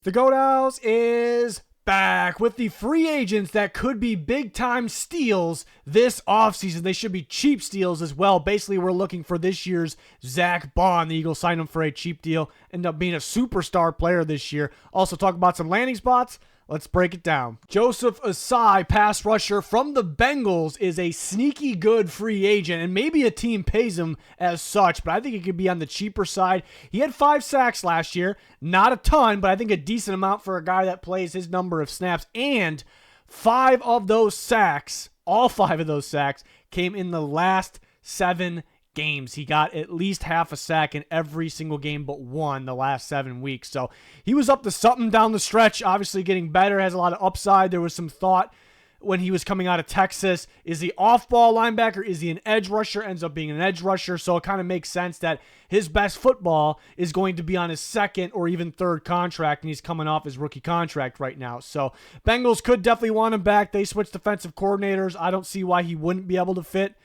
The Goat House is back with the free agents that could be big-time steals this offseason. They should be cheap steals as well. Basically, we're looking for this year's Zach Bond. The Eagles signed him for a cheap deal, ended up being a superstar player this year. Also talk about some landing spots. Let's break it down. Joseph Ossai, pass rusher from the Bengals, is a sneaky good free agent, and maybe a team pays him as such, but I think he could be on the cheaper side. He had 5 sacks last year. Not a ton, but I think a decent amount for a guy that plays his number of snaps. And 5 of those sacks, all 5 of those sacks, came in the last 7 games. He got at least half a sack in every single game but one the last 7 weeks. So he was up to something down the stretch, obviously getting better, has a lot of upside. There was some thought when he was coming out of Texas, is he off-ball linebacker? Is he an edge rusher? Ends up being an edge rusher. So it kind of makes sense that his best football is going to be on his second or even third contract, and he's coming off his rookie contract right now. So Bengals could definitely want him back. They switched defensive coordinators. I don't see why he wouldn't be able to fit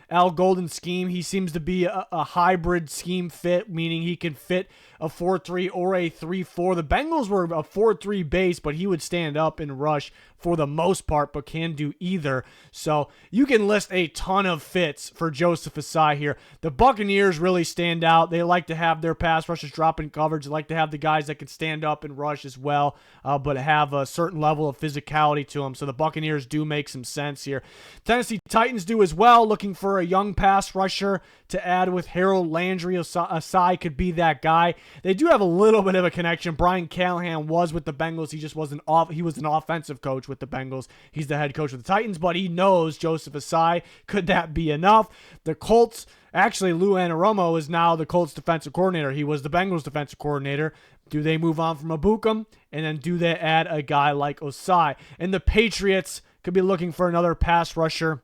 Al Golden's scheme. He seems to be a hybrid scheme fit, meaning he can fit a 4-3 or a 3-4. The Bengals were a 4-3 base, but he would stand up and rush for the most part, but can do either. So you can list a ton of fits for Joseph Ossai here. The Buccaneers really stand out. They like to have their pass rushers drop in coverage. They like to have the guys that can stand up and rush as well, but have a certain level of physicality to them. So the Buccaneers do make some sense here. Tennessee Titans do as well, looking for a young pass rusher to add with Harold Landry. Ossai could be that guy. They do have a little bit of a connection. Brian Callahan was with the Bengals. He just wasn't off. He was an offensive coach with the Bengals. He's the head coach of the Titans, but he knows Joseph Ossai. Could that be enough? The Colts, actually, Lou Anarumo is now the Colts defensive coordinator. He was the Bengals defensive coordinator. Do they move on from Abukum? And then do they add a guy like Ossai? And the Patriots could be looking for another pass rusher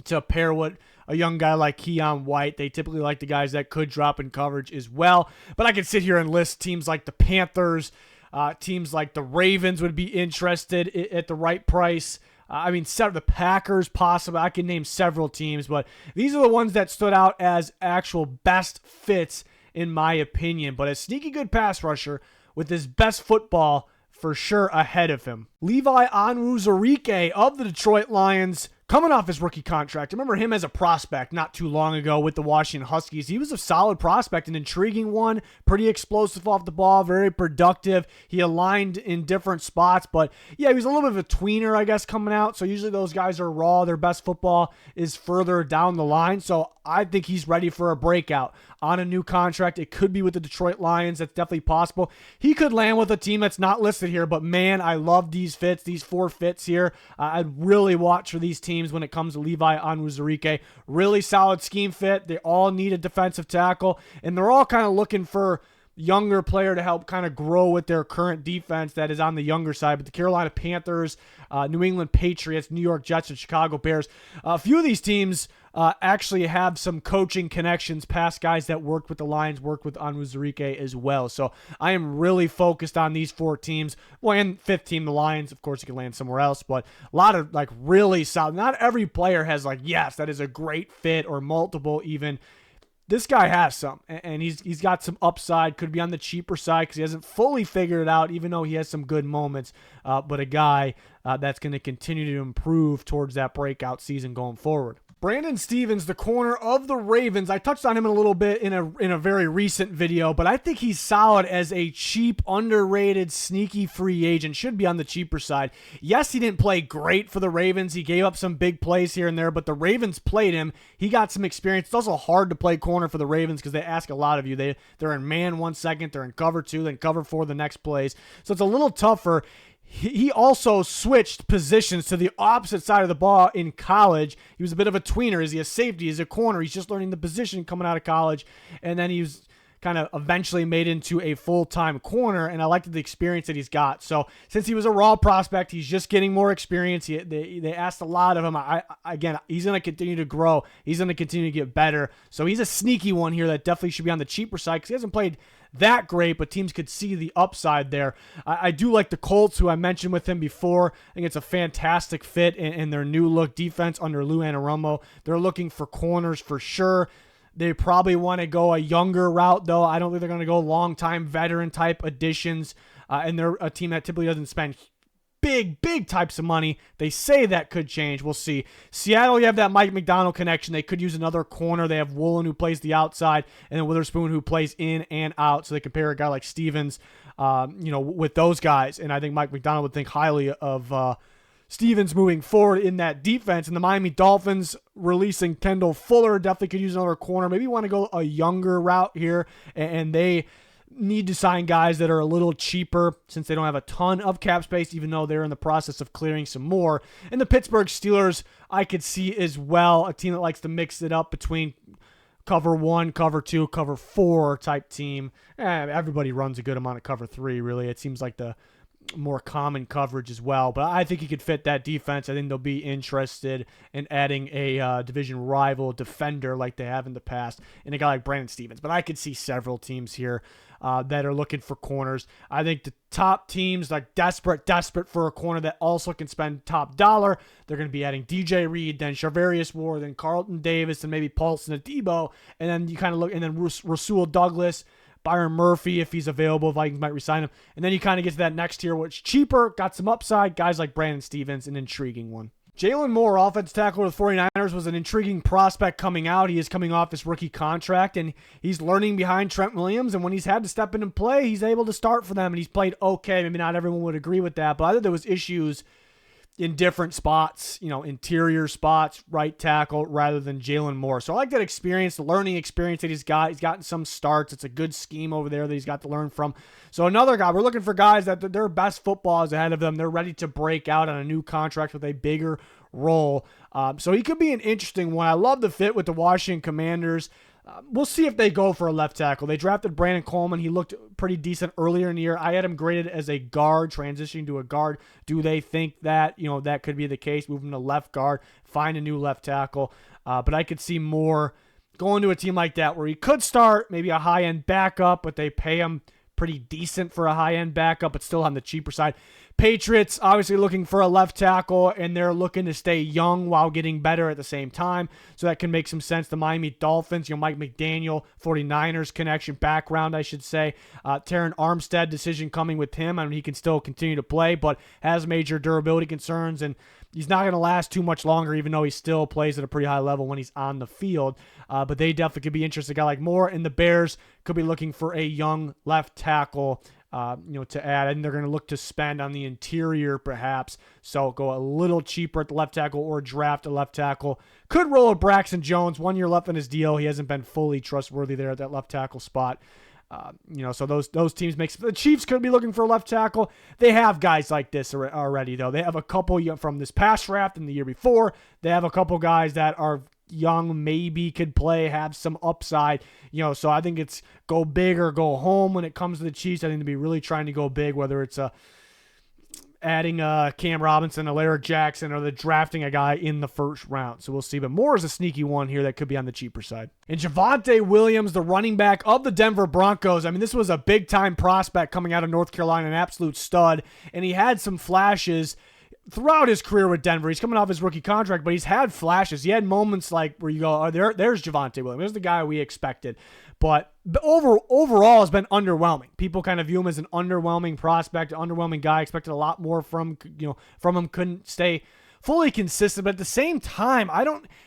to pair with a young guy like Keon White. They typically like the guys that could drop in coverage as well. But I could sit here and list teams like the Panthers, teams like the Ravens would be interested at the right price. The Packers possibly. I can name several teams, but these are the ones that stood out as actual best fits in my opinion. But a sneaky good pass rusher with his best football for sure ahead of him. Levi Onwuzurike of the Detroit Lions, coming off his rookie contract. I remember him as a prospect not too long ago with the Washington Huskies. He was a solid prospect, an intriguing one, pretty explosive off the ball, very productive. He aligned in different spots, but yeah, he was a little bit of a tweener, I guess, coming out. So usually those guys are raw. Their best football is further down the line. So I think he's ready for a breakout on a new contract. It could be with the Detroit Lions. That's definitely possible. He could land with a team that's not listed here, but man, I love these fits, these 4 fits here. I'd really watch for these teams when it comes to Levi Onwuzurike. Really solid scheme fit. They all need a defensive tackle, and they're all kind of looking for younger player to help kind of grow with their current defense that is on the younger side. But the Carolina Panthers, New England Patriots, New York Jets, and Chicago Bears, a few of these teams actually have some coaching connections, past guys that worked with the Lions, worked with Onwuzurike as well. So I am really focused on these 4 teams. Well, and 5th team, the Lions. Of course, you can land somewhere else, but a lot of really solid. Not every player has yes, that is a great fit, or multiple even. This guy has some, and he's got some upside. Could be on the cheaper side because he hasn't fully figured it out, even though he has some good moments. But a guy that's going to continue to improve towards that breakout season going forward. Brandon Stevens, the corner of the Ravens. I touched on him a little bit in a very recent video, but I think he's solid as a cheap, underrated, sneaky free agent. Should be on the cheaper side. Yes, he didn't play great for the Ravens. He gave up some big plays here and there, but the Ravens played him. He got some experience. It's also hard to play corner for the Ravens because they ask a lot of you. They're in man 1 second, they're in cover 2, then cover 4 the next plays. So it's a little tougher. He also switched positions to the opposite side of the ball in college. He was a bit of a tweener. Is he a safety? Is he a corner? He's just learning the position coming out of college. And then he was kind of eventually made into a full-time corner, and I liked the experience that he's got. So since he was a raw prospect, he's just getting more experience. They asked a lot of him. Again, he's going to continue to grow. He's going to continue to get better. So he's a sneaky one here that definitely should be on the cheaper side because he hasn't played that great, but teams could see the upside there. I do like the Colts, who I mentioned with him before. I think it's a fantastic fit in their new look defense under Lou Anarumo. They're looking for corners for sure. They probably want to go a younger route, though. I don't think they're going to go long-time veteran-type additions. and they're a team that typically doesn't spend big types of money. They say that could change. We'll see. Seattle, you have that Mike McDonald connection. They could use another corner. They have Woolen, who plays the outside, and then Witherspoon, who plays in and out. So they compare a guy like Stevens, with those guys. And I think Mike McDonald would think highly of Stevens moving forward in that defense. And the Miami Dolphins releasing Kendall Fuller definitely could use another corner. Maybe you want to go a younger route here, and they need to sign guys that are a little cheaper since they don't have a ton of cap space, even though they're in the process of clearing some more. And the Pittsburgh Steelers, I could see as well, a team that likes to mix it up between cover 1, cover 2, cover 4 type team. Everybody runs a good amount of cover 3, really. It seems like the more common coverage as well, but I think he could fit that defense. I think they'll be interested in adding a division rival defender like they have in the past, and a guy like Brandon Stevens. But I could see several teams here that are looking for corners. I think the top teams, like desperate for a corner that also can spend top dollar, they're going to be adding DJ Reed, then Charvarius Ward, then Carlton Davis, and maybe Paulson Adebo, and then you kind of look, and then Rasul Douglas, Byron Murphy, if he's available, Vikings might resign him. And then you kind of get to that next tier, which cheaper, got some upside. Guys like Brandon Stevens, an intriguing one. Jalen Moore, offense tackle with the 49ers, was an intriguing prospect coming out. He is coming off his rookie contract, and he's learning behind Trent Williams. And when he's had to step in and play, he's able to start for them, and he's played okay. Maybe not everyone would agree with that, but I think there was issues in different spots, interior spots, right tackle, rather than Jalen Moore. So I like that experience, the learning experience that he's got. He's gotten some starts. It's a good scheme over there that he's got to learn from. So another guy, we're looking for guys that their best football is ahead of them. They're ready to break out on a new contract with a bigger role. So he could be an interesting one. I love the fit with the Washington Commanders. We'll see if they go for a left tackle. They drafted Brandon Coleman. He looked pretty decent earlier in the year. I had him graded as a guard, transitioning to a guard. Do they think that, that could be the case, moving to left guard, find a new left tackle? But I could see more going to a team like that where he could start maybe a high-end backup, but they pay him pretty decent for a high-end backup, but still on the cheaper side. Patriots obviously looking for a left tackle, and they're looking to stay young while getting better at the same time, so that can make some sense. The Miami Dolphins, Mike McDaniel, 49ers connection, background, I should say. Terran Armstead decision coming with him. I mean, he can still continue to play, but has major durability concerns, and he's not going to last too much longer, even though he still plays at a pretty high level when he's on the field. But they definitely could be interested. A guy like Moore, and the Bears could be looking for a young left tackle, to add. And they're going to look to spend on the interior, perhaps. So go a little cheaper at the left tackle or draft a left tackle. Could roll a Braxton Jones. 1 year left on his deal. He hasn't been fully trustworthy there at that left tackle spot. So those teams make. The Chiefs could be looking for a left tackle. They have guys like this already, though. They have a couple from this past draft and the year before. They have a couple guys that are young, maybe could play, have some upside. So I think it's go big or go home when it comes to the Chiefs. I think to be really trying to go big, whether it's adding Cam Robinson, Alaric Jackson, or the drafting a guy in the first round. So we'll see. But Moore is a sneaky one here that could be on the cheaper side. And Javonte Williams, the running back of the Denver Broncos. I mean, this was a big-time prospect coming out of North Carolina, an absolute stud. And he had some flashes throughout his career with Denver. He's coming off his rookie contract, but he's had flashes. He had moments like where you go, there's Javonte Williams. There's the guy we expected. But overall has been underwhelming. People kind of view him as an underwhelming prospect, underwhelming guy. Expected a lot more from him. Couldn't stay fully consistent. But at the same time,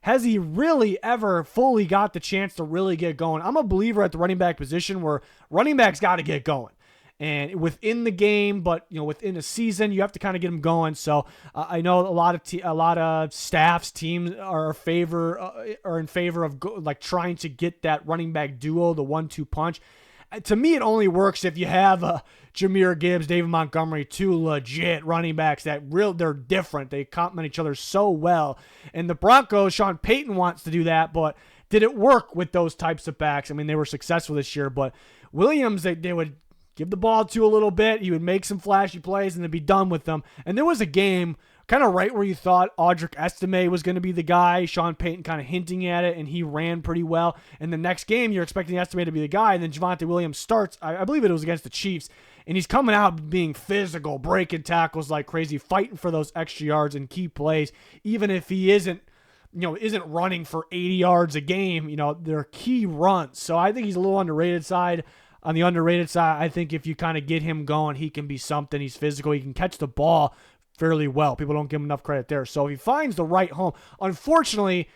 has he really ever fully got the chance to really get going? I'm a believer at the running back position where running backs got to get going. And within the game, but within a season, you have to kind of get them going. So I know a lot of staffs, teams are in favor of trying to get that running back duo, the 1-2 punch. To me, it only works if you have Jahmyr Gibbs, David Montgomery, two legit running backs they're different. They complement each other so well. And the Broncos, Sean Payton wants to do that, but did it work with those types of backs? I mean, they were successful this year, but Williams, they would give the ball to a little bit. He would make some flashy plays and then be done with them. And there was a game kind of right where you thought Audric Estime was going to be the guy. Sean Payton kind of hinting at it, and he ran pretty well. And the next game, you're expecting Estime to be the guy, and then Javonte Williams starts. I believe it was against the Chiefs, and he's coming out being physical, breaking tackles like crazy, fighting for those extra yards and key plays, even if he isn't running for 80 yards a game. They're key runs. So I think he's a little underrated side. On the underrated side, I think if you kind of get him going, he can be something. He's physical. He can catch the ball fairly well. People don't give him enough credit there. So if he finds the right home, unfortunately,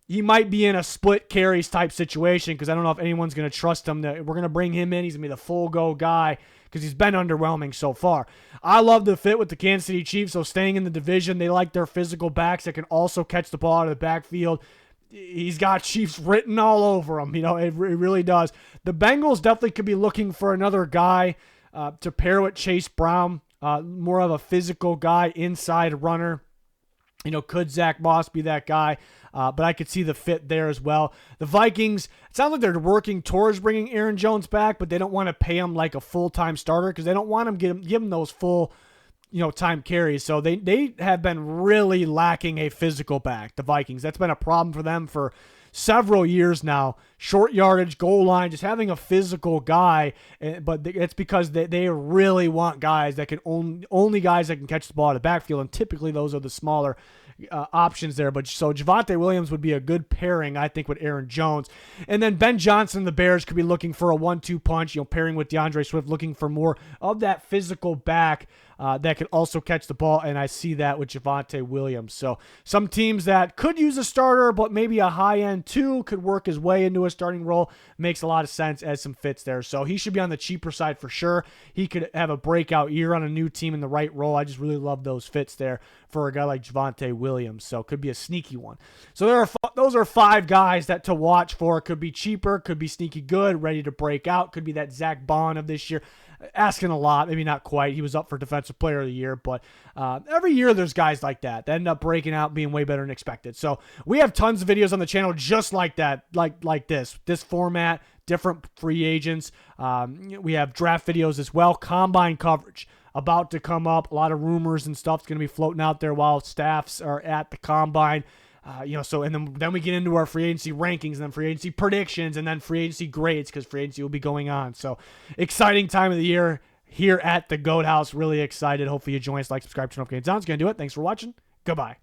he might be in a split carries type situation because I don't know if anyone's going to trust him. We're going to bring him in. He's going to be the full go guy because he's been underwhelming so far. I love the fit with the Kansas City Chiefs, so staying in the division, they like their physical backs that can also catch the ball out of the backfield. He's got Chiefs written all over him. It really does. The Bengals definitely could be looking for another guy to pair with Chase Brown, more of a physical guy, inside runner. Could Zach Moss be that guy? But I could see the fit there as well. The Vikings, it sounds like they're working towards bringing Aaron Jones back, but they don't want to pay him like a full-time starter because they don't want him to give him those full time carries. So they have been really lacking a physical back, the Vikings. That's been a problem for them for several years now. Short yardage, goal line, just having a physical guy. But it's because they really want guys that can only guys that can catch the ball out of the backfield, and typically those are the smaller options there. But so Javonte Williams would be a good pairing, I think, with Aaron Jones. And then Ben Johnson, the Bears, could be looking for a 1-2 punch, pairing with DeAndre Swift, looking for more of that physical back that can also catch the ball, and I see that with Javonte Williams. So some teams that could use a starter, but maybe a high-end 2 could work his way into a starting role. Makes a lot of sense as some fits there. So he should be on the cheaper side for sure. He could have a breakout year on a new team in the right role. I just really love those fits there for a guy like Javonte Williams. So could be a sneaky one. So those are 5 guys that to watch for. Could be cheaper, could be sneaky good, ready to break out. Could be that Zach Bond of this year. Asking a lot, maybe not quite. He was up for Defensive Player of the Year, but every year there's guys like that end up breaking out, being way better than expected. So we have tons of videos on the channel just like that, like this format, different free agents. We have draft videos as well, combine coverage about to come up. A lot of rumors and stuff's going to be floating out there while staffs are at the combine. And then we get into our free agency rankings, and then free agency predictions, and then free agency grades because free agency will be going on. So exciting time of the year here at the Goat House. Really excited. Hopefully you join us. Like, subscribe, turn notifications on. It's going to do it. Thanks for watching. Goodbye.